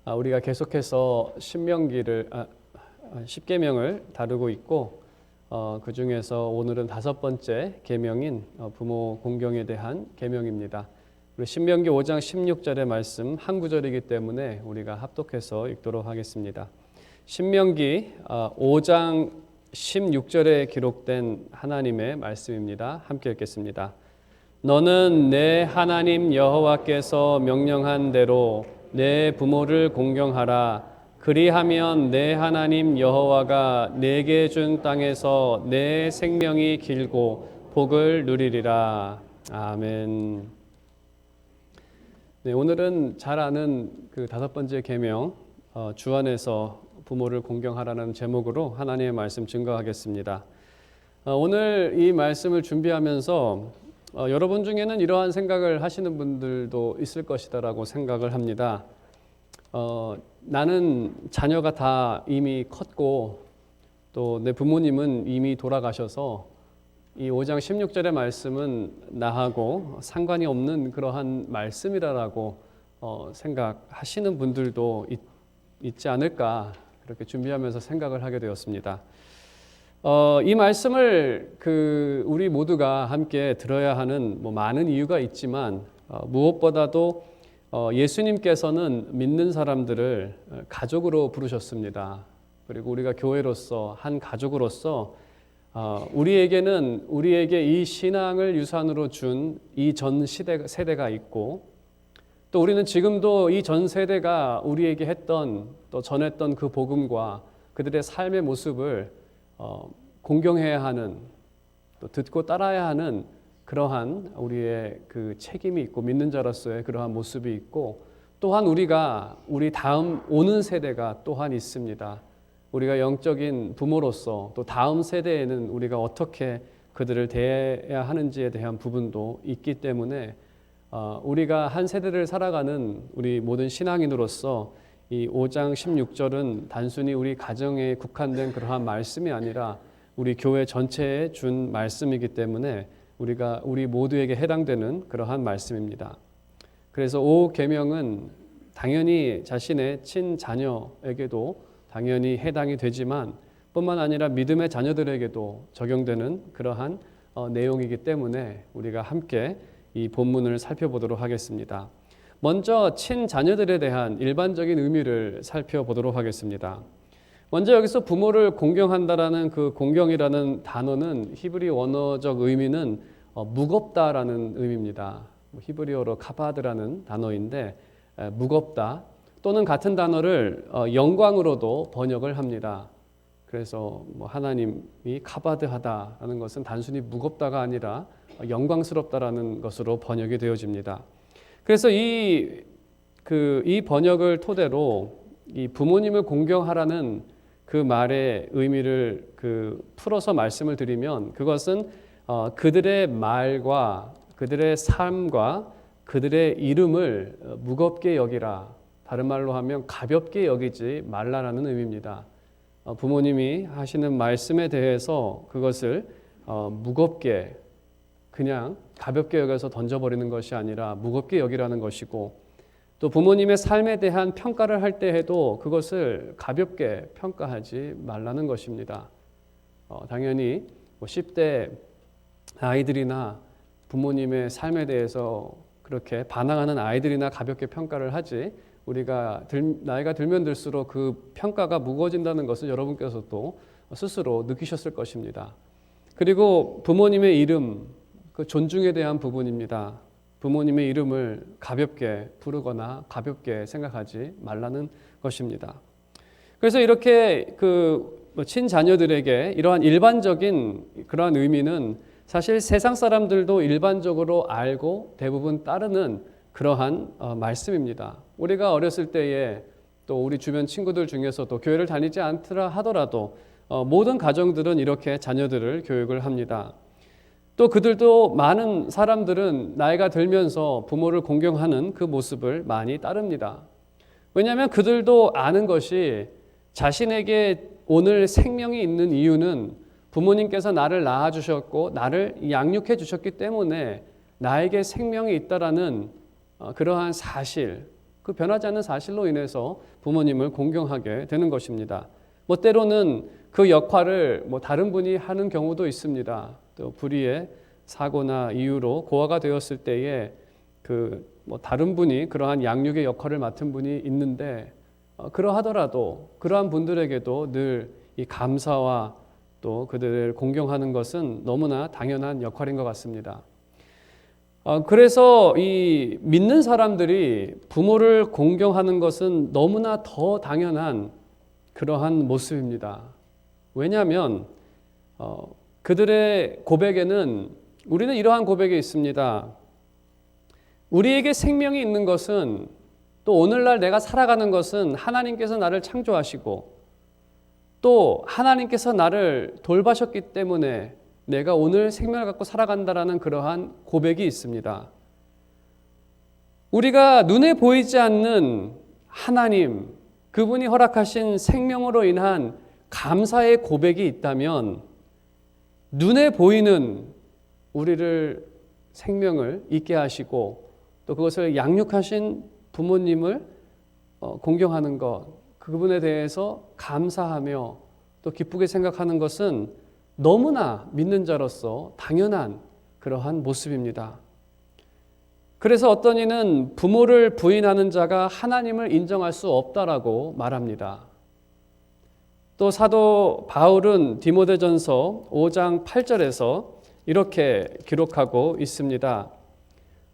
우리가 계속해서 십계명을 다루고 있고 그 중에서 오늘은 5번째 계명인 부모 공경에 대한 계명입니다. 우리 신명기 5장 16절의 말씀 한 구절이기 때문에 우리가 합독해서 읽도록 하겠습니다. 신명기 5장 16절에 기록된 하나님의 말씀입니다. 함께 읽겠습니다. 너는 내 하나님 여호와께서 명령한 대로 내 부모를 공경하라. 그리하면 내 하나님 여호와가 내게 준 땅에서 내 생명이 길고 복을 누리리라. 아멘. 네, 오늘은 잘 아는 그 5번째 계명 주 안에서 부모를 공경하라는 제목으로 하나님의 말씀 증거하겠습니다. 오늘 이 말씀을 준비하면서 여러분 중에는 이러한 생각을 하시는 분들도 있을 것이다라고 생각을 합니다. 나는 자녀가 다 이미 컸고 또 내 부모님은 이미 돌아가셔서 이 5장 16절의 말씀은 나하고 상관이 없는 그러한 말씀이라고 생각하시는 분들도 있지 않을까 그렇게 준비하면서 생각을 하게 되었습니다. 이 말씀을 우리 모두가 함께 들어야 하는 많은 이유가 있지만 무엇보다도 예수님께서는 믿는 사람들을 가족으로 부르셨습니다. 그리고 우리가 교회로서 한 가족으로서 우리에게 이 신앙을 유산으로 준 이 전 세대가 있고 또 우리는 지금도 이 전 세대가 우리에게 했던 또 전했던 그 복음과 그들의 삶의 모습을 공경해야 하는 또 듣고 따라야 하는 그러한 우리의 그 책임이 있고 믿는 자로서의 그러한 모습이 있고 또한 우리 다음 오는 세대가 또한 있습니다. 우리가 영적인 부모로서 또 다음 세대에는 우리가 어떻게 그들을 대해야 하는지에 대한 부분도 있기 때문에 우리가 한 세대를 살아가는 우리 모든 신앙인으로서 이 5장 16절은 단순히 우리 가정에 국한된 그러한 말씀이 아니라 우리 교회 전체에 준 말씀이기 때문에 우리 모두에게 해당되는 그러한 말씀입니다. 그래서 5 계명은 당연히 자신의 친자녀에게도 당연히 해당이 되지만 뿐만 아니라 믿음의 자녀들에게도 적용되는 그러한 내용이기 때문에 우리가 함께 이 본문을 살펴보도록 하겠습니다. 먼저 친자녀들에 대한 일반적인 의미를 살펴보도록 하겠습니다. 먼저 여기서 부모를 공경한다라는 그 공경이라는 단어는 히브리 원어적 의미는 무겁다라는 의미입니다. 히브리어로 카바드라는 단어인데 무겁다 또는 같은 단어를 영광으로도 번역을 합니다. 그래서 하나님이 카바드하다라는 것은 단순히 무겁다가 아니라 영광스럽다라는 것으로 번역이 되어집니다. 그래서 이 번역을 토대로 이 부모님을 공경하라는 그 말의 의미를 풀어서 말씀을 드리면 그것은 그들의 말과 그들의 삶과 그들의 이름을 무겁게 여기라. 다른 말로 하면 가볍게 여기지 말라라는 의미입니다. 부모님이 하시는 말씀에 대해서 그것을 무겁게 그냥 가볍게 여겨서 던져버리는 것이 아니라 무겁게 여기라는 것이고 또 부모님의 삶에 대한 평가를 할 때에도 그것을 가볍게 평가하지 말라는 것입니다. 당연히 10대 아이들이나 부모님의 삶에 대해서 그렇게 반항하는 아이들이나 가볍게 평가를 하지 우리가 나이가 들면 들수록 그 평가가 무거워진다는 것을 여러분께서도 스스로 느끼셨을 것입니다. 그리고 부모님의 이름, 그 존중에 대한 부분입니다. 부모님의 이름을 가볍게 부르거나 가볍게 생각하지 말라는 것입니다. 그래서 이렇게 친자녀들에게 이러한 일반적인 그러한 의미는 사실 세상 사람들도 일반적으로 알고 대부분 따르는 그러한 말씀입니다. 우리가 어렸을 때에 또 우리 주변 친구들 중에서도 교회를 다니지 않더라 하더라도 모든 가정들은 이렇게 자녀들을 교육을 합니다. 또 그들도 많은 사람들은 나이가 들면서 부모를 공경하는 그 모습을 많이 따릅니다. 왜냐하면 그들도 아는 것이 자신에게 오늘 생명이 있는 이유는 부모님께서 나를 낳아주셨고 나를 양육해 주셨기 때문에 나에게 생명이 있다라는 그러한 사실 그 변하지 않는 사실로 인해서 부모님을 공경하게 되는 것입니다. 뭐 때로는 그 역할을 다른 분이 하는 경우도 있습니다. 또 불의의 사고나 이유로 고아가 되었을 때에 다른 분이 그러한 양육의 역할을 맡은 분이 있는데 그러하더라도 그러한 분들에게도 늘 이 감사와 또 그들을 공경하는 것은 너무나 당연한 역할인 것 같습니다. 그래서 이 믿는 사람들이 부모를 공경하는 것은 너무나 더 당연한 그러한 모습입니다. 왜냐하면 그들의 고백에는 우리는 이러한 고백이 있습니다. 우리에게 생명이 있는 것은 또 오늘날 내가 살아가는 것은 하나님께서 나를 창조하시고 또 하나님께서 나를 돌보셨기 때문에 내가 오늘 생명을 갖고 살아간다라는 그러한 고백이 있습니다. 우리가 눈에 보이지 않는 하나님, 그분이 허락하신 생명으로 인한 감사의 고백이 있다면 눈에 보이는 우리를 생명을 있게 하시고 또 그것을 양육하신 부모님을 공경하는 것, 그분에 대해서 감사하며 또 기쁘게 생각하는 것은 너무나 믿는 자로서 당연한 그러한 모습입니다. 그래서 어떤 이는 부모를 부인하는 자가 하나님을 인정할 수 없다라고 말합니다. 또 사도 바울은 디모데전서 5장 8절에서 이렇게 기록하고 있습니다.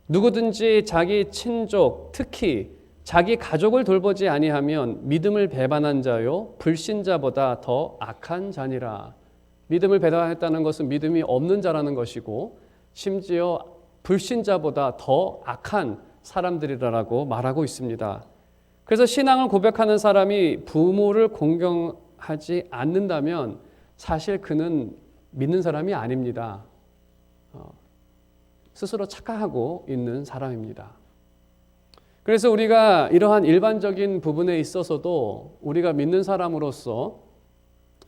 누구든지 자기 친족, 특히 자기 가족을 돌보지 아니하면 믿음을 배반한 자요 불신자보다 더 악한 자니라. 믿음을 배반했다는 것은 믿음이 없는 자라는 것이고 심지어 불신자보다 더 악한 사람들이라고 말하고 있습니다. 그래서 신앙을 고백하는 사람이 부모를 공경하지 않는다면 사실 그는 믿는 사람이 아닙니다. 스스로 착각하고 있는 사람입니다. 그래서 우리가 이러한 일반적인 부분에 있어서도 우리가 믿는 사람으로서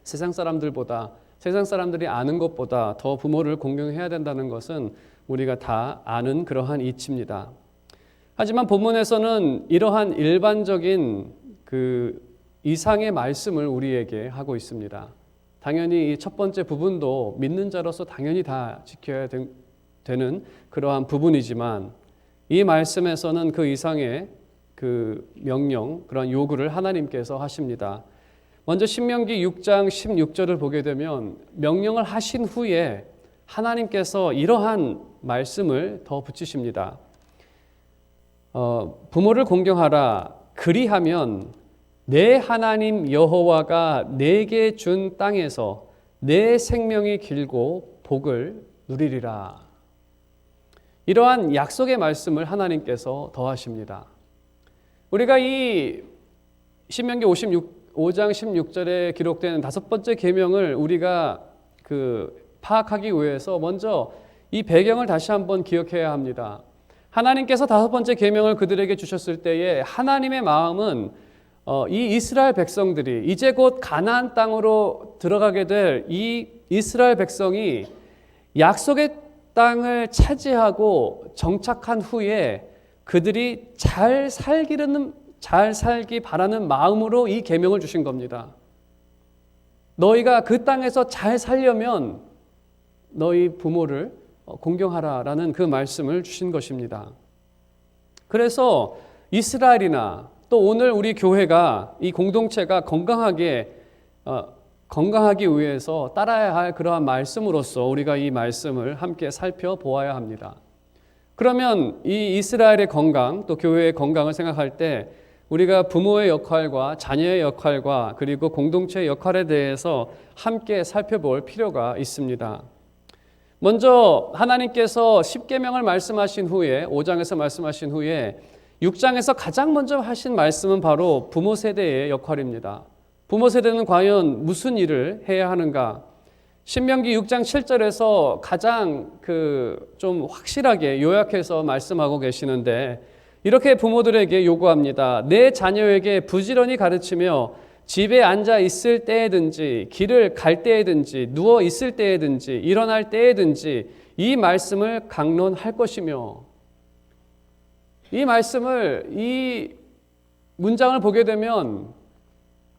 세상 사람들보다, 세상 사람들이 아는 것보다 더 부모를 공경해야 된다는 것은 우리가 다 아는 그러한 이치입니다. 하지만 본문에서는 이러한 일반적인 그 이상의 말씀을 우리에게 하고 있습니다. 당연히 이 첫 번째 부분도 믿는 자로서 당연히 다 지켜야 되는 그러한 부분이지만 이 말씀에서는 그 이상의 그 명령, 그런 요구를 하나님께서 하십니다. 먼저 신명기 6장 16절을 보게 되면 명령을 하신 후에 하나님께서 이러한 말씀을 더 붙이십니다. 부모를 공경하라. 그리하면 내 하나님 여호와가 내게 준 땅에서 내 생명이 길고 복을 누리리라. 이러한 약속의 말씀을 하나님께서 더하십니다. 우리가 이 신명기 5장 16절에 기록된 다섯 번째 계명을 우리가 파악하기 위해서 먼저 이 배경을 다시 한번 기억해야 합니다. 하나님께서 다섯 번째 계명을 그들에게 주셨을 때에 하나님의 마음은 이 이스라엘 백성들이 이제 곧 가나안 땅으로 들어가게 될 이 이스라엘 백성이 약속의 땅을 차지하고 정착한 후에 그들이 잘 살기 바라는 마음으로 이 계명을 주신 겁니다. 너희가 그 땅에서 잘 살려면 너희 부모를 공경하라라는 그 말씀을 주신 것입니다. 그래서 이스라엘이나 또 오늘 우리 교회가 이 공동체가 건강하기 위해서 따라야 할 그러한 말씀으로서 우리가 이 말씀을 함께 살펴보아야 합니다. 그러면 이 이스라엘의 건강 또 교회의 건강을 생각할 때 우리가 부모의 역할과 자녀의 역할과 그리고 공동체의 역할에 대해서 함께 살펴볼 필요가 있습니다. 먼저 하나님께서 10계명을 말씀하신 후에 5장에서 말씀하신 후에 6장에서 가장 먼저 하신 말씀은 바로 부모 세대의 역할입니다. 부모 세대는 과연 무슨 일을 해야 하는가? 신명기 6장 7절에서 가장 좀 확실하게 요약해서 말씀하고 계시는데 이렇게 부모들에게 요구합니다. 내 자녀에게 부지런히 가르치며 집에 앉아 있을 때에든지 길을 갈 때에든지 누워 있을 때에든지 일어날 때에든지 이 말씀을 강론할 것이며 이 말씀을 이 문장을 보게 되면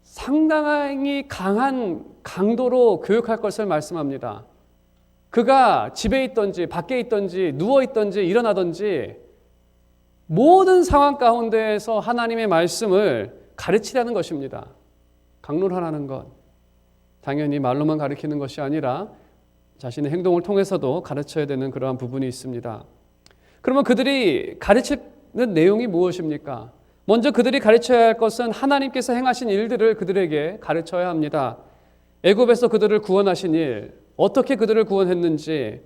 상당히 강한 강도로 교육할 것을 말씀합니다. 그가 집에 있든지 밖에 있든지 누워 있든지 일어나든지 모든 상황 가운데에서 하나님의 말씀을 가르치라는 것입니다. 강론하라는 것. 당연히 말로만 가르치는 것이 아니라 자신의 행동을 통해서도 가르쳐야 되는 그러한 부분이 있습니다. 그러면 그들이 가르치는 내용이 무엇입니까? 먼저 그들이 가르쳐야 할 것은 하나님께서 행하신 일들을 그들에게 가르쳐야 합니다. 애굽에서 그들을 구원하신 일, 어떻게 그들을 구원했는지,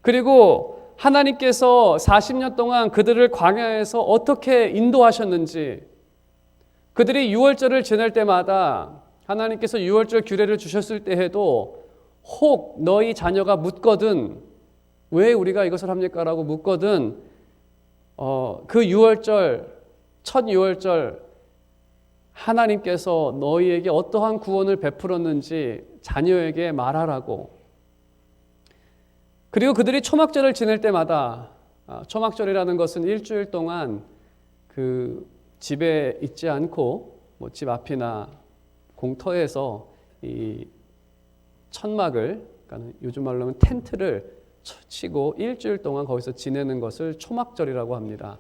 그리고 하나님께서 40년 동안 그들을 광야에서 어떻게 인도하셨는지, 그들이 유월절을 지낼 때마다 하나님께서 유월절 규례를 주셨을 때에도 혹 너희 자녀가 묻거든 왜 우리가 이것을 합니까? 라고 묻거든 그 유월절, 첫 유월절 하나님께서 너희에게 어떠한 구원을 베풀었는지 자녀에게 말하라고. 그리고 그들이 초막절을 지낼 때마다 초막절이라는 것은 일주일 동안 그 집에 있지 않고 뭐 집 앞이나 공터에서 이 천막을, 그러니까 요즘 말로 하면 텐트를 치고 일주일 동안 거기서 지내는 것을 초막절이라고 합니다.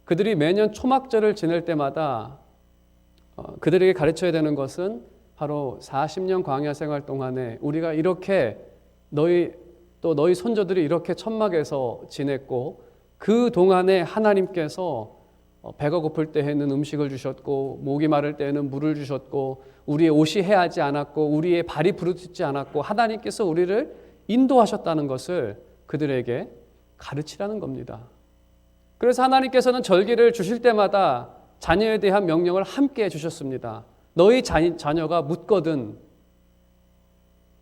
그들이 매년 초막절을 지낼 때마다 그들에게 가르쳐야 되는 것은 바로 40년 광야 생활 동안에 우리가 이렇게 너희 손조들이 이렇게 천막에서 지냈고 그 동안에 하나님께서 배가 고플 때에는 음식을 주셨고 목이 마를 때에는 물을 주셨고 우리의 옷이 헤하지 않았고 우리의 발이 부르짖지 않았고 하나님께서 우리를 인도하셨다는 것을 그들에게 가르치라는 겁니다. 그래서 하나님께서는 절기를 주실 때마다 자녀에 대한 명령을 함께 주셨습니다. 너희 자녀가 묻거든.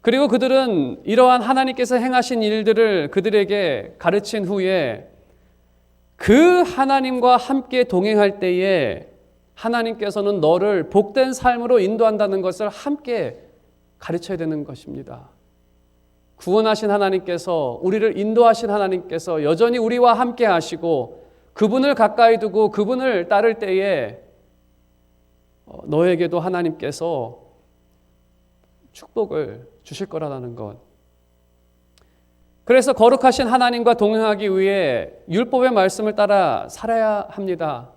그리고 그들은 이러한 하나님께서 행하신 일들을 그들에게 가르친 후에 그 하나님과 함께 동행할 때에 하나님께서는 너를 복된 삶으로 인도한다는 것을 함께 가르쳐야 되는 것입니다. 구원하신 하나님께서, 우리를 인도하신 하나님께서 여전히 우리와 함께 하시고 그분을 가까이 두고 그분을 따를 때에 너에게도 하나님께서 축복을 주실 거라는 것. 그래서 거룩하신 하나님과 동행하기 위해 율법의 말씀을 따라 살아야 합니다.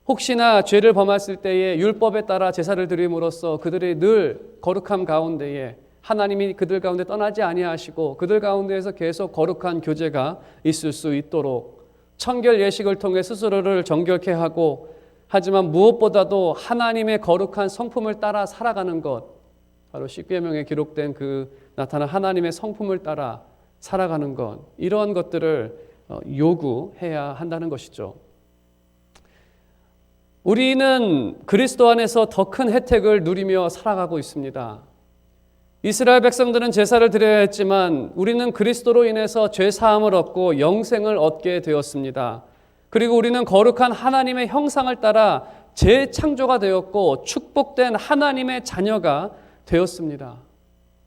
혹시나 죄를 범했을 때에 율법에 따라 제사를 드림으로써 그들이 늘 거룩함 가운데에 하나님이 그들 가운데 떠나지 아니하시고 그들 가운데에서 계속 거룩한 교제가 있을 수 있도록 청결 예식을 통해 스스로를 정결케 하고, 하지만 무엇보다도 하나님의 거룩한 성품을 따라 살아가는 것, 바로 십계명에 기록된 그 나타난 하나님의 성품을 따라 살아가는 것, 이러한 것들을 요구해야 한다는 것이죠. 우리는 그리스도 안에서 더 큰 혜택을 누리며 살아가고 있습니다. 이스라엘 백성들은 제사를 드려야 했지만 우리는 그리스도로 인해서 죄 사함을 얻고 영생을 얻게 되었습니다. 그리고 우리는 거룩한 하나님의 형상을 따라 재창조가 되었고 축복된 하나님의 자녀가 되었습니다.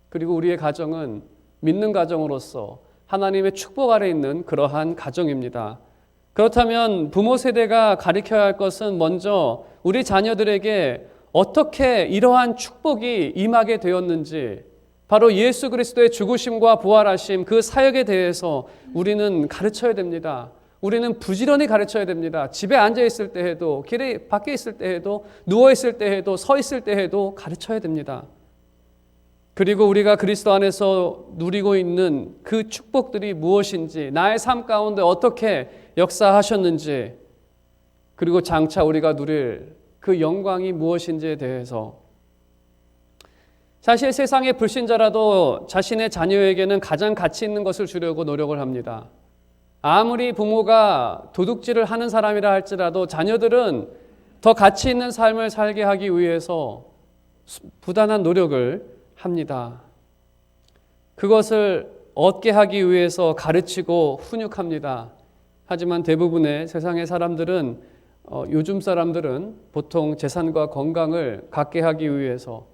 그리고 우리의 가정은 믿는 가정으로서 하나님의 축복 아래 있는 그러한 가정입니다. 그렇다면 부모 세대가 가르쳐야 할 것은 먼저 우리 자녀들에게 어떻게 이러한 축복이 임하게 되었는지, 바로 예수 그리스도의 죽으심과 부활하심 그 사역에 대해서 우리는 가르쳐야 됩니다. 우리는 부지런히 가르쳐야 됩니다. 집에 앉아 있을 때 해도, 길에 밖에 있을 때 해도, 누워 있을 때 해도, 서 있을 때 해도 가르쳐야 됩니다. 그리고 우리가 그리스도 안에서 누리고 있는 그 축복들이 무엇인지, 나의 삶 가운데 어떻게 역사하셨는지, 그리고 장차 우리가 누릴 그 영광이 무엇인지에 대해서, 사실 세상의 불신자라도 자신의 자녀에게는 가장 가치 있는 것을 주려고 노력을 합니다. 아무리 부모가 도둑질을 하는 사람이라 할지라도 자녀들은 더 가치 있는 삶을 살게 하기 위해서 부단한 노력을 합니다. 그것을 얻게 하기 위해서 가르치고 훈육합니다. 하지만 대부분의 세상의 사람들은, 요즘 사람들은 보통 재산과 건강을 갖게 하기 위해서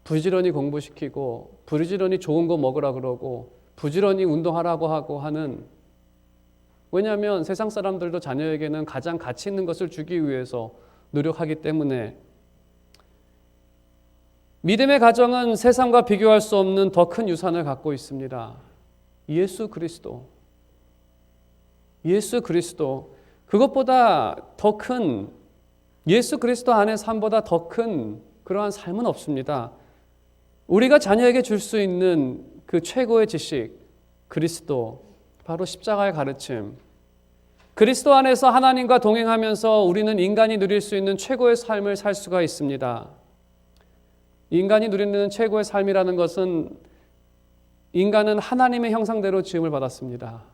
부지런히 공부시키고 부지런히 좋은 거 먹으라 그러고 부지런히 운동하라고 하고 하는, 왜냐하면 세상 사람들도 자녀에게는 가장 가치 있는 것을 주기 위해서 노력하기 때문에 믿음의 가정은 세상과 비교할 수 없는 더 큰 유산을 갖고 있습니다. 예수 그리스도. 예수 그리스도. 그것보다 더 큰, 예수 그리스도 안의 삶보다 더 큰 그러한 삶은 없습니다. 우리가 자녀에게 줄 수 있는 그 최고의 지식, 그리스도, 바로 십자가의 가르침. 그리스도 안에서 하나님과 동행하면서 우리는 인간이 누릴 수 있는 최고의 삶을 살 수가 있습니다. 인간이 누리는 최고의 삶이라는 것은 인간은 하나님의 형상대로 지음을 받았습니다.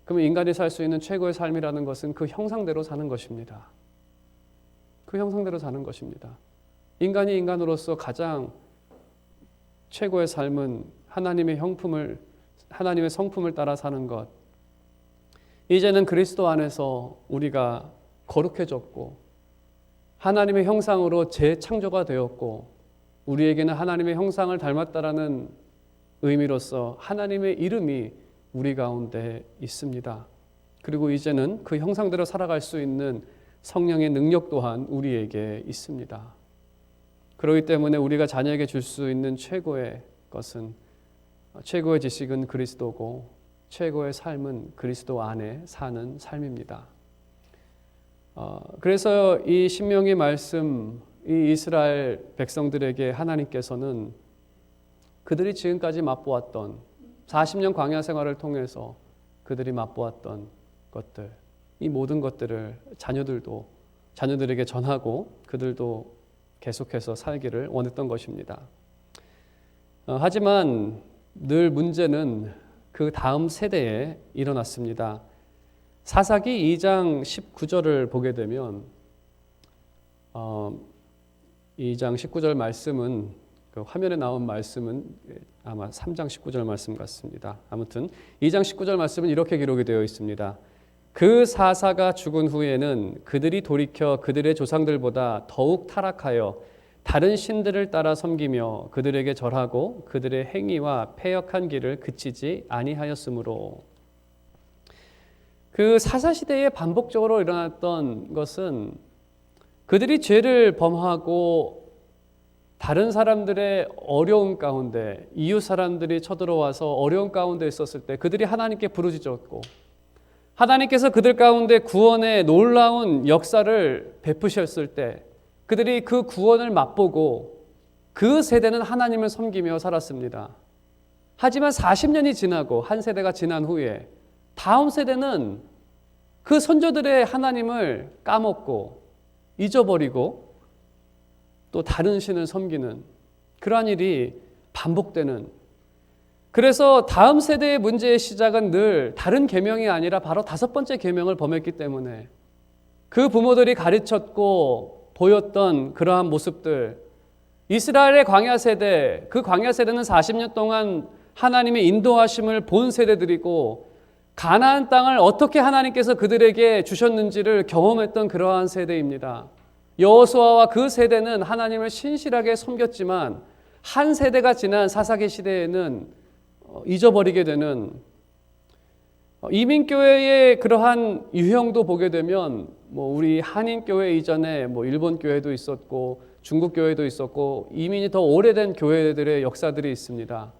그러면 인간이 살 수 있는 최고의 삶이라는 것은 그 형상대로 사는 것입니다. 그 형상대로 사는 것입니다. 인간이 인간으로서 가장 최고의 삶은 하나님의 성품을 따라 사는 것. 이제는 그리스도 안에서 우리가 거룩해졌고 하나님의 형상으로 재창조가 되었고 우리에게는 하나님의 형상을 닮았다라는 의미로서 하나님의 이름이 우리 가운데 있습니다. 그리고 이제는 그 형상대로 살아갈 수 있는 성령의 능력 또한 우리에게 있습니다. 그렇기 때문에 우리가 자녀에게 줄 수 있는 최고의 것은, 최고의 지식은 그리스도고 최고의 삶은 그리스도 안에 사는 삶입니다. 그래서 이 신명기 말씀, 이 이스라엘 백성들에게 하나님께서는 그들이 지금까지 맛보았던 40년 광야 생활을 통해서 그들이 맛보았던 것들, 이 모든 것들을 자녀들에게 전하고 그들도 계속해서 살기를 원했던 것입니다. 하지만 늘 문제는 그 다음 세대에 일어났습니다. 사사기 2장 19절을 보게 되면 2장 19절 말씀은 그 화면에 나온 말씀은 아마 3장 19절 말씀 같습니다. 아무튼 2장 19절 말씀은 이렇게 기록이 되어 있습니다. 그 사사가 죽은 후에는 그들이 돌이켜 그들의 조상들보다 더욱 타락하여 다른 신들을 따라 섬기며 그들에게 절하고 그들의 행위와 패역한 길을 그치지 아니하였으므로. 그 사사시대에 반복적으로 일어났던 것은 그들이 죄를 범하고 다른 사람들의 어려움 가운데, 이웃 사람들이 쳐들어와서 어려움 가운데 있었을 때 그들이 하나님께 부르짖었고 하나님께서 그들 가운데 구원의 놀라운 역사를 베푸셨을 때 그들이 그 구원을 맛보고 그 세대는 하나님을 섬기며 살았습니다. 하지만 40년이 지나고 한 세대가 지난 후에 다음 세대는 그 선조들의 하나님을 까먹고 잊어버리고 또 다른 신을 섬기는 그러한 일이 반복되는, 그래서 다음 세대의 문제의 시작은 늘 다른 계명이 아니라 바로 5번째 계명을 범했기 때문에 그 부모들이 가르쳤고 보였던 그러한 모습들, 이스라엘의 광야 세대, 그 광야 세대는 40년 동안 하나님의 인도하심을 본 세대들이고 가나안 땅을 어떻게 하나님께서 그들에게 주셨는지를 경험했던 그러한 세대입니다. 여호수아와 그 세대는 하나님을 신실하게 섬겼지만 한 세대가 지난 사사기 시대에는 잊어버리게 되는, 이민교회의 그러한 유형도 보게 되면 우리 한인교회 이전에 일본 교회도 있었고 중국 교회도 있었고 이민이 더 오래된 교회들의 역사들이 있습니다.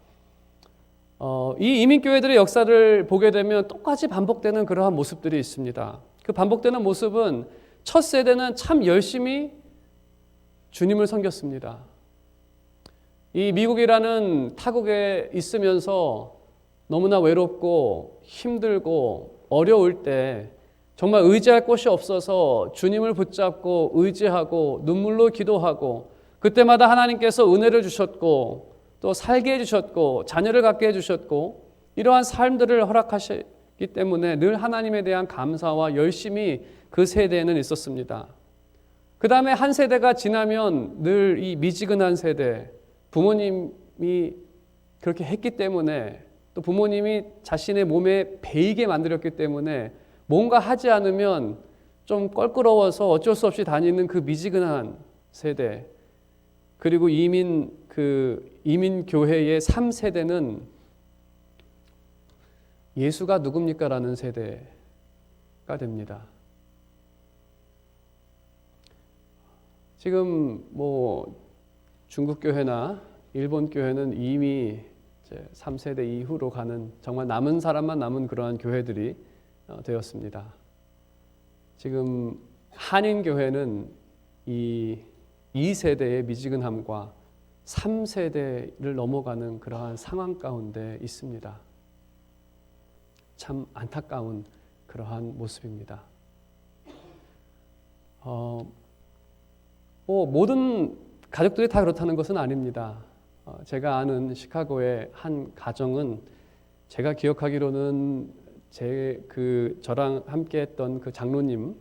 이 이민교회들의 역사를 보게 되면 똑같이 반복되는 그러한 모습들이 있습니다. 그 반복되는 모습은 첫 세대는 참 열심히 주님을 섬겼습니다. 이 미국이라는 타국에 있으면서 너무나 외롭고 힘들고 어려울 때 정말 의지할 곳이 없어서 주님을 붙잡고 의지하고 눈물로 기도하고 그때마다 하나님께서 은혜를 주셨고 또 살게 해주셨고 자녀를 갖게 해주셨고 이러한 삶들을 허락하시기 때문에 늘 하나님에 대한 감사와 열심이 그 세대에는 있었습니다. 그 다음에 한 세대가 지나면 늘 이 미지근한 세대, 부모님이 그렇게 했기 때문에 또 부모님이 자신의 몸에 배이게 만들었기 때문에 뭔가 하지 않으면 좀 껄끄러워서 어쩔 수 없이 다니는 그 미지근한 세대, 그리고 이민 교회의 3세대는 예수가 누굽니까? 라는 세대가 됩니다. 지금 뭐 중국 교회나 일본 교회는 이미 이제 3세대 이후로 가는 정말 남은 사람만 남은 그러한 교회들이 되었습니다. 지금 한인 교회는 이 2세대의 미지근함과 3세대를 넘어가는 그러한 상황 가운데 있습니다. 참 안타까운 그러한 모습입니다. 모든 가족들이 다 그렇다는 것은 아닙니다. 제가 아는 시카고의 한 가정은 제가 기억하기로는 저랑 함께했던 그 장로님은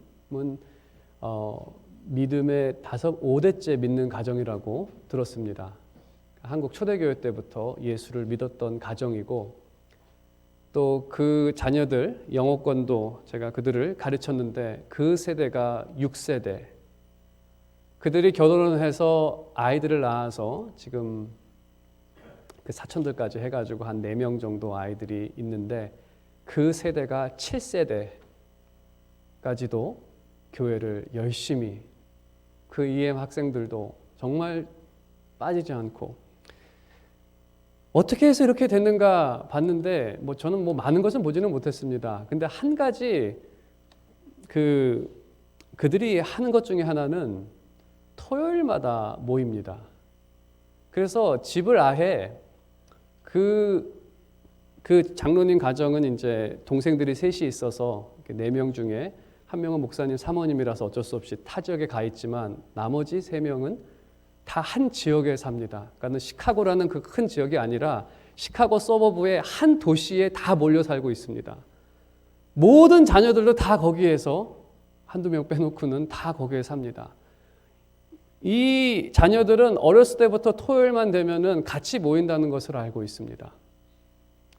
믿음의 5대째 믿는 가정이라고 들었습니다. 한국 초대교회 때부터 예수를 믿었던 가정이고 또 그 자녀들 영어권도 제가 그들을 가르쳤는데 그 세대가 6세대. 그들이 결혼을 해서 아이들을 낳아서 지금 그 사촌들까지 해가지고 한 4명 정도 아이들이 있는데 그 세대가 7세대까지도 교회를 열심히 그 EM 학생들도 정말 빠지지 않고 어떻게 해서 이렇게 됐는가 봤는데 저는 많은 것은 보지는 못했습니다. 근데 한 가지 그들이 하는 것 중에 하나는 토요일마다 모입니다. 그래서 집을 아예 그 장로님 가정은 이제 동생들이 셋이 있어서 4명 중에 한 명은 목사님 사모님이라서 어쩔 수 없이 타 지역에 가 있지만 나머지 3명은 다 한 지역에 삽니다. 그러니까 시카고라는 그 큰 지역이 아니라 시카고 서버브의 한 도시에 다 몰려 살고 있습니다. 모든 자녀들도 다 거기에서 한두 명 빼놓고는 다 거기에 삽니다. 이 자녀들은 어렸을 때부터 토요일만 되면은 같이 모인다는 것을 알고 있습니다.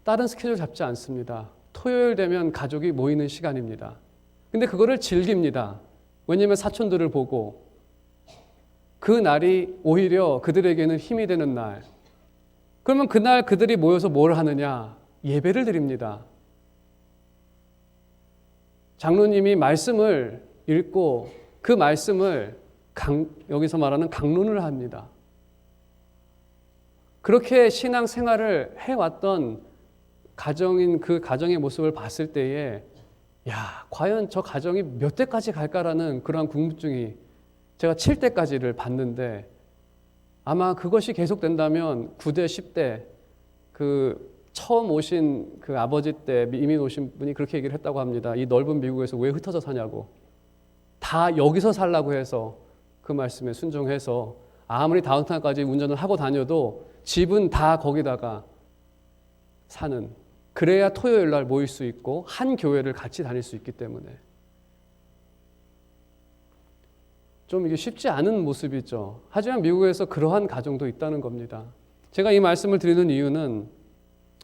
다른 스케줄 잡지 않습니다. 토요일 되면 가족이 모이는 시간입니다. 근데 그거를 즐깁니다. 왜냐하면 사촌들을 보고 그 날이 오히려 그들에게는 힘이 되는 날. 그러면 그날 그들이 모여서 뭘 하느냐? 예배를 드립니다. 장로님이 말씀을 읽고 그 말씀을 여기서 말하는 강론을 합니다. 그렇게 신앙 생활을 해왔던 가정인 그 가정의 모습을 봤을 때에 과연 저 가정이 몇 대까지 갈까라는 그러한 궁금증이 제가 7대까지를 봤는데 아마 그것이 계속된다면 9대, 10대 처음 오신 그 아버지 때 이민 오신 분이 그렇게 얘기를 했다고 합니다. 이 넓은 미국에서 왜 흩어져 사냐고. 다 여기서 살라고 해서 그 말씀에 순종해서 아무리 다운타운까지 운전을 하고 다녀도 집은 다 거기다가 사는, 그래야 토요일 날 모일 수 있고 한 교회를 같이 다닐 수 있기 때문에 좀 이게 쉽지 않은 모습이죠. 하지만 미국에서 그러한 가정도 있다는 겁니다. 제가 이 말씀을 드리는 이유는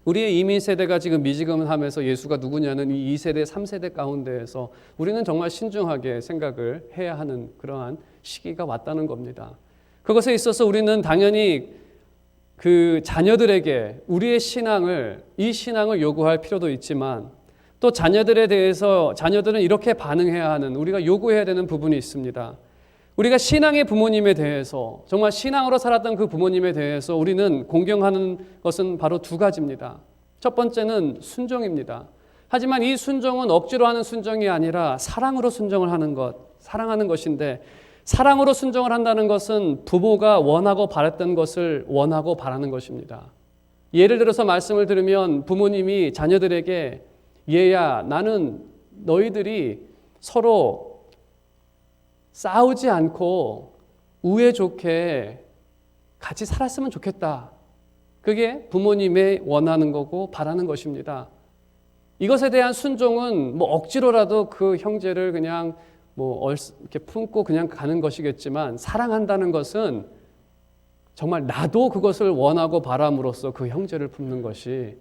우리의 이민 세대가 지금 미지근하면서 예수가 누구냐는 이 2세대, 3세대 가운데에서 우리는 정말 신중하게 생각을 해야 하는 그러한 시기가 왔다는 겁니다. 그것에 있어서 우리는 당연히 그 자녀들에게 우리의 이 신앙을 요구할 필요도 있지만 또 자녀들에 대해서 자녀들은 이렇게 반응해야 하는, 우리가 요구해야 되는 부분이 있습니다. 우리가 신앙의 부모님에 대해서, 정말 신앙으로 살았던 그 부모님에 대해서 우리는 공경하는 것은 바로 2가지입니다. 첫 번째는 순종입니다. 하지만 이 순종은 억지로 하는 순종이 아니라 사랑으로 순종을 하는 것, 사랑하는 것인데, 사랑으로 순종을 한다는 것은 부모가 원하고 바랐던 것을 원하고 바라는 것입니다. 예를 들어서 말씀을 들으면 부모님이 자녀들에게 얘야, 나는 너희들이 서로 싸우지 않고 우애 좋게 같이 살았으면 좋겠다. 그게 부모님의 원하는 거고 바라는 것입니다. 이것에 대한 순종은 억지로라도 그 형제를 그냥 이렇게 품고 그냥 가는 것이겠지만, 사랑한다는 것은 정말 나도 그것을 원하고 바람으로써 그 형제를 품는 것이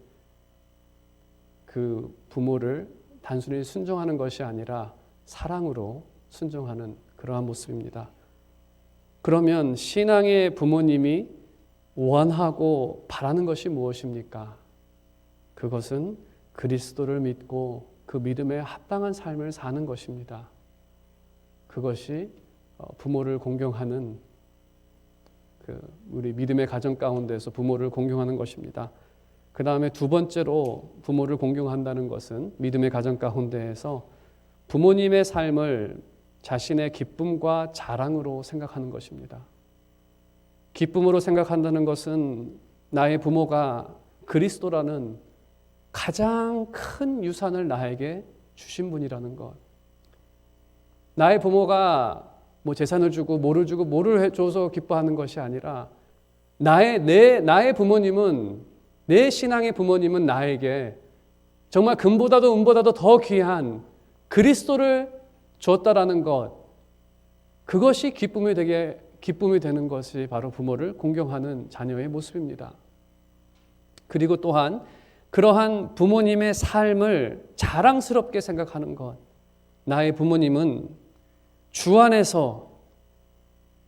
그 부모를 단순히 순종하는 것이 아니라 사랑으로 순종하는 그러한 모습입니다. 그러면 신앙의 부모님이 원하고 바라는 것이 무엇입니까? 그것은 그리스도를 믿고 그 믿음에 합당한 삶을 사는 것입니다. 그것이 부모를 공경하는 우리 믿음의 가정 가운데서 부모를 공경하는 것입니다. 그 다음에 두 번째로 부모를 공경한다는 것은 믿음의 가정 가운데에서 부모님의 삶을 자신의 기쁨과 자랑으로 생각하는 것입니다. 기쁨으로 생각한다는 것은 나의 부모가 그리스도라는 가장 큰 유산을 나에게 주신 분이라는 것. 나의 부모가 재산을 주고 뭐를 해줘서 기뻐하는 것이 아니라 나의 부모님은, 내 신앙의 부모님은 나에게 정말 금보다도 은보다도 더 귀한 그리스도를 줬다라는 것, 그것이 기쁨이 되는 것이 바로 부모를 공경하는 자녀의 모습입니다. 그리고 또한 그러한 부모님의 삶을 자랑스럽게 생각하는 것. 나의 부모님은 주 안에서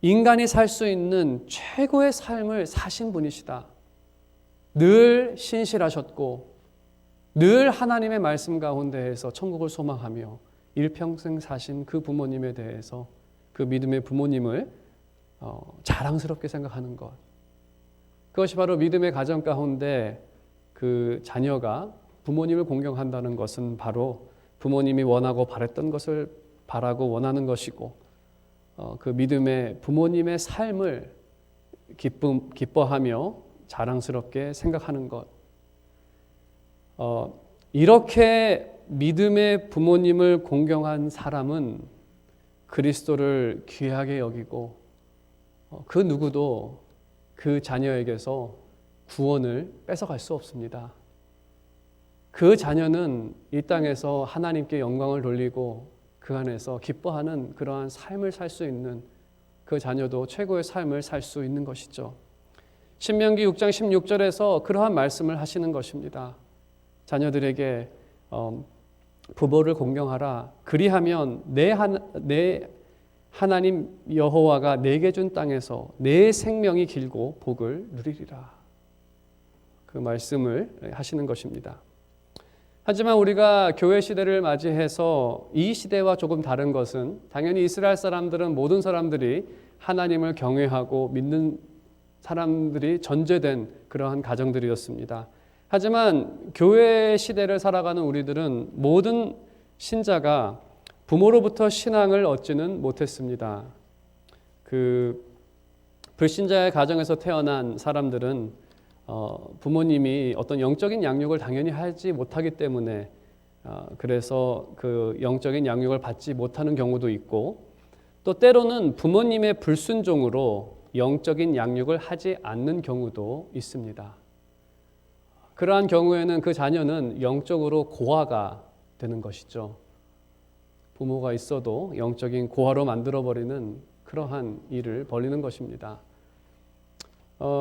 인간이 살 수 있는 최고의 삶을 사신 분이시다. 늘 신실하셨고 늘 하나님의 말씀 가운데에서 천국을 소망하며 일평생 사신 그 부모님에 대해서, 그 믿음의 부모님을 자랑스럽게 생각하는 것. 그것이 바로 믿음의 가정 가운데 그 자녀가 부모님을 공경한다는 것은 바로 부모님이 원하고 바랬던 것을 바라고 원하는 것이고, 그 믿음의 부모님의 삶을 기뻐하며 자랑스럽게 생각하는 것. 이렇게 믿음의 부모님을 공경한 사람은 그리스도를 귀하게 여기고 그 누구도 그 자녀에게서 구원을 뺏어갈 수 없습니다. 그 자녀는 이 땅에서 하나님께 영광을 돌리고 그 안에서 기뻐하는 그러한 삶을 살 수 있는, 그 자녀도 최고의 삶을 살 수 있는 것이죠. 신명기 6장 16절에서 그러한 말씀을 하시는 것입니다. 자녀들에게 부모를 공경하라. 그리하면 내 하나님 여호와가 내게 준 땅에서 내 생명이 길고 복을 누리리라. 그 말씀을 하시는 것입니다. 하지만 우리가 교회 시대를 맞이해서 이 시대와 조금 다른 것은, 당연히 이스라엘 사람들은 모든 사람들이 하나님을 경외하고 믿는 사람들이 전제된 그러한 가정들이었습니다. 하지만 교회 시대를 살아가는 우리들은 모든 신자가 부모로부터 신앙을 얻지는 못했습니다. 그 불신자의 가정에서 태어난 사람들은 부모님이 어떤 영적인 양육을 당연히 하지 못하기 때문에 그래서 그 영적인 양육을 받지 못하는 경우도 있고, 또 때로는 부모님의 불순종으로 영적인 양육을 하지 않는 경우도 있습니다. 그러한 경우에는 그 자녀는 영적으로 고아가 되는 것이죠. 부모가 있어도 영적인 고아로 만들어버리는 그러한 일을 벌이는 것입니다.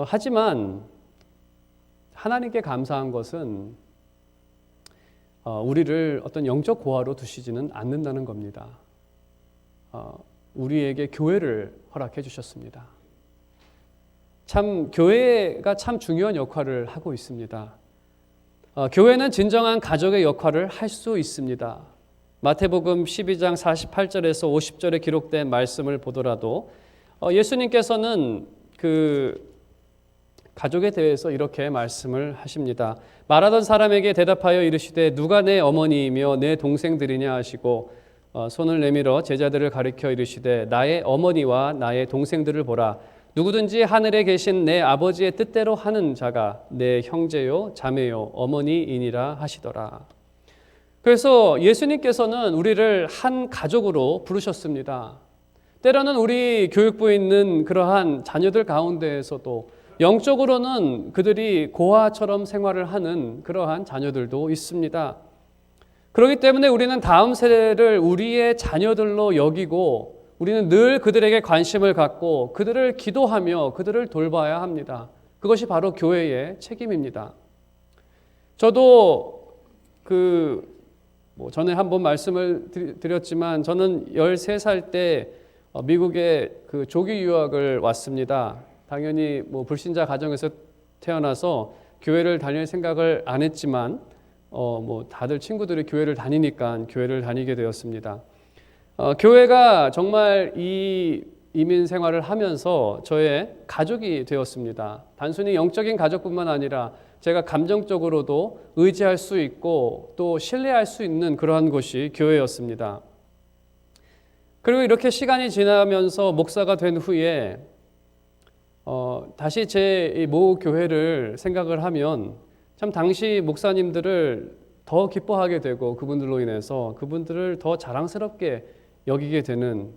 하지만 하나님께 감사한 것은 우리를 어떤 영적 고아로 두시지는 않는다는 겁니다. 우리에게 교회를 허락해 주셨습니다. 참 교회가 참 중요한 역할을 하고 있습니다. 교회는 진정한 가족의 역할을 할 수 있습니다. 마태복음 12장 48절에서 50절에 기록된 말씀을 보더라도 예수님께서는 그 가족에 대해서 이렇게 말씀을 하십니다. 말하던 사람에게 대답하여 이르시되 누가 내 어머니이며 내 동생들이냐 하시고 손을 내밀어 제자들을 가리켜 이르시되 나의 어머니와 나의 동생들을 보라. 누구든지 하늘에 계신 내 아버지의 뜻대로 하는 자가 내 형제요 자매요 어머니이니라 하시더라. 그래서 예수님께서는 우리를 한 가족으로 부르셨습니다. 때로는 우리 교육부에 있는 그러한 자녀들 가운데에서도 영적으로는 그들이 고아처럼 생활을 하는 그러한 자녀들도 있습니다. 그렇기 때문에 우리는 다음 세대를 우리의 자녀들로 여기고 우리는 늘 그들에게 관심을 갖고 그들을 기도하며 그들을 돌봐야 합니다. 그것이 바로 교회의 책임입니다. 저도 전에 한번 말씀을 드렸지만 저는 13살 때 미국에 그 조기 유학을 왔습니다. 당연히 불신자 가정에서 태어나서 교회를 다닐 생각을 안 했지만 다들 친구들이 교회를 다니니까 교회를 다니게 되었습니다. 교회가 정말 이 이민 생활을 하면서 저의 가족이 되었습니다. 단순히 영적인 가족뿐만 아니라 제가 감정적으로도 의지할 수 있고 또 신뢰할 수 있는 그러한 곳이 교회였습니다. 그리고 이렇게 시간이 지나면서 목사가 된 후에 다시 제 모 교회를 생각을 하면 참 당시 목사님들을 더 기뻐하게 되고 그분들로 인해서 그분들을 더 자랑스럽게 여기게 되는,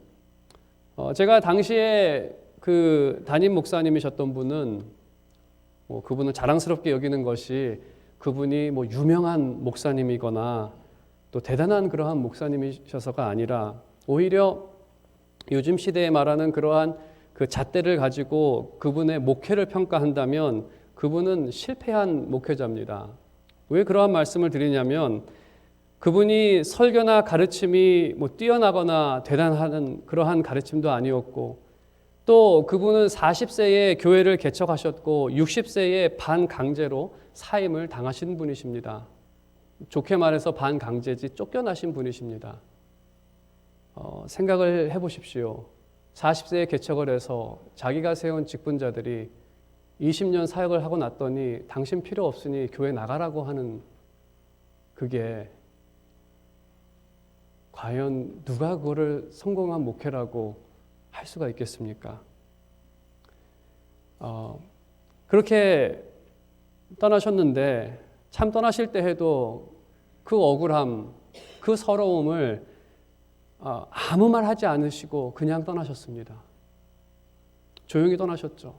제가 당시에 그 담임 목사님이셨던 분은 그분을 자랑스럽게 여기는 것이 그분이 유명한 목사님이거나 또 대단한 그러한 목사님이셔서가 아니라 오히려 요즘 시대에 말하는 그러한 그 잣대를 가지고 그분의 목회를 평가한다면 그분은 실패한 목회자입니다. 왜 그러한 말씀을 드리냐면 그분이 설교나 가르침이 뛰어나거나 대단한 그러한 가르침도 아니었고 또 그분은 40세에 교회를 개척하셨고 60세에 반강제로 사임을 당하신 분이십니다. 좋게 말해서 반강제지 쫓겨나신 분이십니다. 생각을 해보십시오. 40세에 개척을 해서 자기가 세운 직분자들이 20년 사역을 하고 났더니 당신 필요 없으니 교회 나가라고 하는, 그게 과연 누가 그거를 성공한 목회라고 할 수가 있겠습니까? 그렇게 떠나셨는데 참 떠나실 때 해도 그 억울함, 그 서러움을 아무 말 하지 않으시고 그냥 떠나셨습니다. 조용히 떠나셨죠.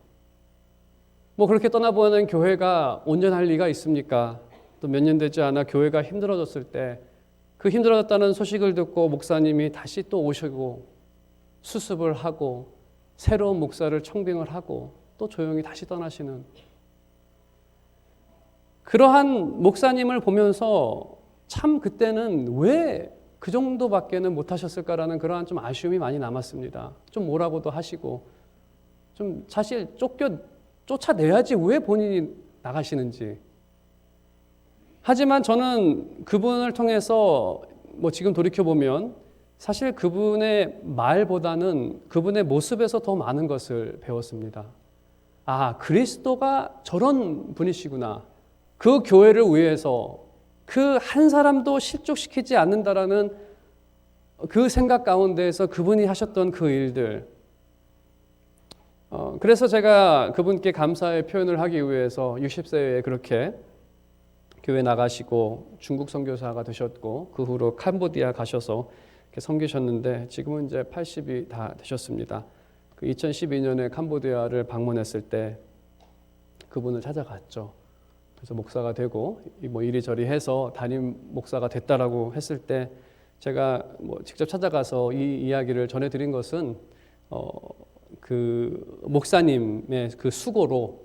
그렇게 떠나보는 교회가 온전할 리가 있습니까? 또 몇 년 되지 않아 교회가 힘들어졌을 때 그 힘들어졌다는 소식을 듣고 목사님이 다시 또 오시고 수습을 하고 새로운 목사를 청빙을 하고 또 조용히 다시 떠나시는 그러한 목사님을 보면서 참 그때는 왜 그 정도밖에는 못하셨을까라는 그러한 좀 아쉬움이 많이 남았습니다. 좀 뭐라고도 하시고 좀 사실 쫓아내야지 왜 본인이 나가시는지. 하지만 저는 그분을 통해서 지금 돌이켜보면 사실 그분의 말보다는 그분의 모습에서 더 많은 것을 배웠습니다. 아, 그리스도가 저런 분이시구나. 그 교회를 위해서 그 한 사람도 실족시키지 않는다라는 그 생각 가운데에서 그분이 하셨던 그 일들. 그래서 제가 그분께 감사의 표현을 하기 위해서 60세에 그렇게 교회 나가시고 중국 선교사가 되셨고 그 후로 캄보디아 가셔서 이렇게 섬기셨는데 지금은 이제 80이 다 되셨습니다. 그 2012년에 캄보디아를 방문했을 때 그분을 찾아갔죠. 그래서 목사가 되고 이리저리 해서 담임 목사가 됐다라고 했을 때 제가 직접 찾아가서 이 이야기를 전해드린 것은 그 목사님의 그 수고로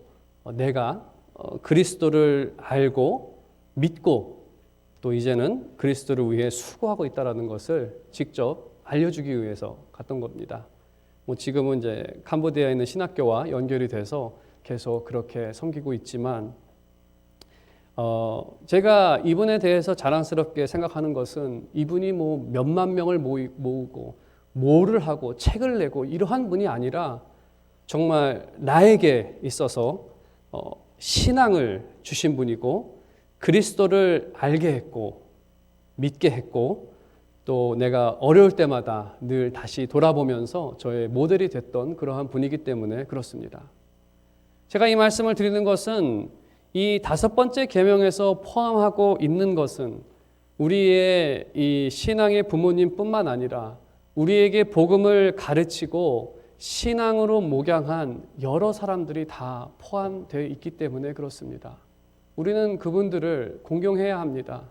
내가 그리스도를 알고 믿고 또 이제는 그리스도를 위해 수고하고 있다라는 것을 직접 알려주기 위해서 갔던 겁니다. 지금은 이제 캄보디아에 있는 신학교와 연결이 돼서 계속 그렇게 섬기고 있지만 제가 이분에 대해서 자랑스럽게 생각하는 것은 이분이 몇만 명을 모으고 뭐를 하고 책을 내고 이러한 분이 아니라 정말 나에게 있어서 신앙을 주신 분이고 그리스도를 알게 했고 믿게 했고 또 내가 어려울 때마다 늘 다시 돌아보면서 저의 모델이 됐던 그러한 분이기 때문에 그렇습니다. 제가 이 말씀을 드리는 것은 이 5번째 계명에서 포함하고 있는 것은 우리의 이 신앙의 부모님뿐만 아니라 우리에게 복음을 가르치고 신앙으로 목양한 여러 사람들이 다 포함되어 있기 때문에 그렇습니다. 우리는 그분들을 공경해야 합니다.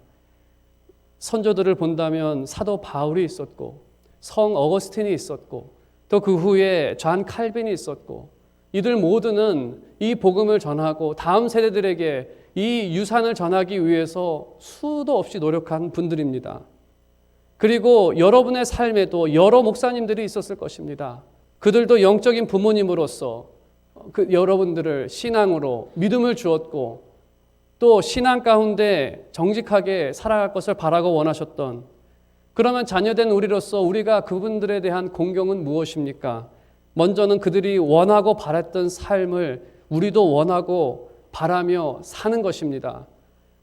선조들을 본다면 사도 바울이 있었고 성 어거스틴이 있었고 또 그 후에 존 칼빈이 있었고 이들 모두는 이 복음을 전하고 다음 세대들에게 이 유산을 전하기 위해서 수도 없이 노력한 분들입니다. 그리고 여러분의 삶에도 여러 목사님들이 있었을 것입니다. 그들도 영적인 부모님으로서 여러분들을 신앙으로 믿음을 주었고 또 신앙 가운데 정직하게 살아갈 것을 바라고 원하셨던 그러면 자녀된 우리로서 우리가 그분들에 대한 공경은 무엇입니까? 먼저는 그들이 원하고 바랐던 삶을 우리도 원하고 바라며 사는 것입니다.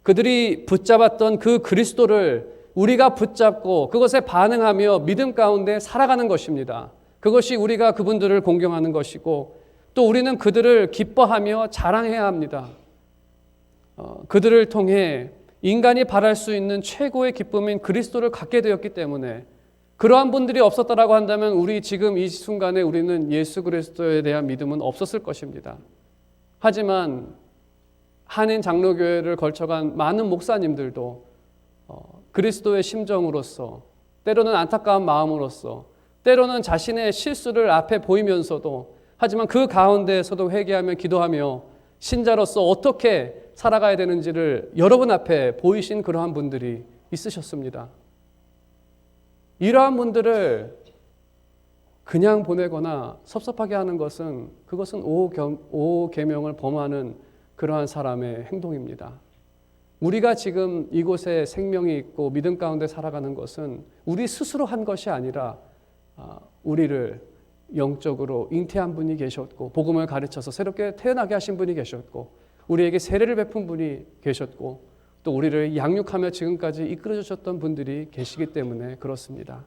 그들이 붙잡았던 그 그리스도를 우리가 붙잡고 그것에 반응하며 믿음 가운데 살아가는 것입니다. 그것이 우리가 그분들을 공경하는 것이고, 또 우리는 그들을 기뻐하며 자랑해야 합니다. 그들을 통해 인간이 바랄 수 있는 최고의 기쁨인 그리스도를 갖게 되었기 때문에, 그러한 분들이 없었다라고 한다면 우리 지금 이 순간에 우리는 예수 그리스도에 대한 믿음은 없었을 것입니다. 하지만 한인 장로교회를 걸쳐간 많은 목사님들도 그리스도의 심정으로서, 때로는 안타까운 마음으로서, 때로는 자신의 실수를 앞에 보이면서도, 하지만 그 가운데에서도 회개하며 기도하며 신자로서 어떻게 살아가야 되는지를 여러분 앞에 보이신 그러한 분들이 있으셨습니다. 이러한 분들을 그냥 보내거나 섭섭하게 하는 것은, 그것은 오계명을 범하는 그러한 사람의 행동입니다. 우리가 지금 이곳에 생명이 있고 믿음 가운데 살아가는 것은 우리 스스로 한 것이 아니라 우리를 영적으로 잉태한 분이 계셨고, 복음을 가르쳐서 새롭게 태어나게 하신 분이 계셨고, 우리에게 세례를 베푼 분이 계셨고, 또 우리를 양육하며 지금까지 이끌어 주셨던 분들이 계시기 때문에 그렇습니다.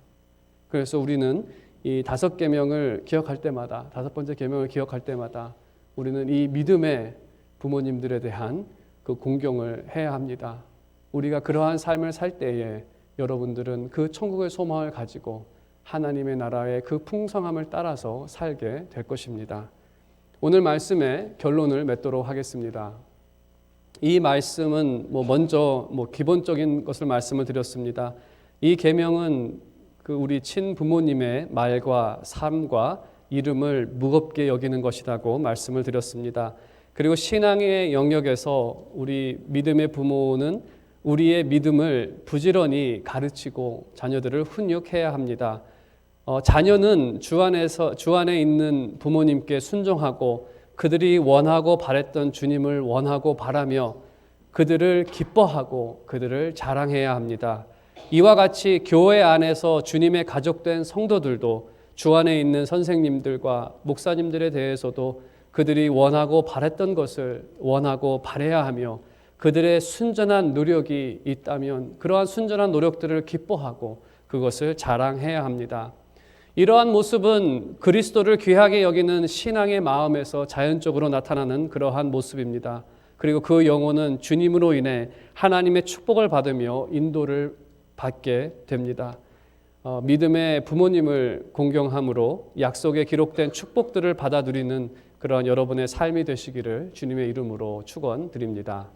그래서 우리는 이 5계명을 기억할 때마다, 5번째 계명을 기억할 때마다 우리는 이 믿음의 부모님들에 대한 그 공경을 해야 합니다. 우리가 그러한 삶을 살 때에 여러분들은 그 천국의 소망을 가지고 하나님의 나라의 그 풍성함을 따라서 살게 될 것입니다. 오늘 말씀의 결론을 맺도록 하겠습니다. 이 말씀은 먼저 기본적인 것을 말씀을 드렸습니다. 이 계명은 그 우리 친부모님의 말과 삶과 이름을 무겁게 여기는 것이라고 말씀을 드렸습니다. 그리고 신앙의 영역에서 우리 믿음의 부모는 우리의 믿음을 부지런히 가르치고 자녀들을 훈육해야 합니다. 자녀는 주 안에 있는 부모님께 순종하고 그들이 원하고 바랬던 주님을 원하고 바라며 그들을 기뻐하고 그들을 자랑해야 합니다. 이와 같이 교회 안에서 주님의 가족된 성도들도 주 안에 있는 선생님들과 목사님들에 대해서도 그들이 원하고 바랬던 것을 원하고 바라야 하며, 그들의 순전한 노력이 있다면 그러한 순전한 노력들을 기뻐하고 그것을 자랑해야 합니다. 이러한 모습은 그리스도를 귀하게 여기는 신앙의 마음에서 자연적으로 나타나는 그러한 모습입니다. 그리고 그 영혼은 주님으로 인해 하나님의 축복을 받으며 인도를 받게 됩니다. 믿음의 부모님을 공경함으로 약속에 기록된 축복들을 받아 누리는 그런 여러분의 삶이 되시기를 주님의 이름으로 축원드립니다.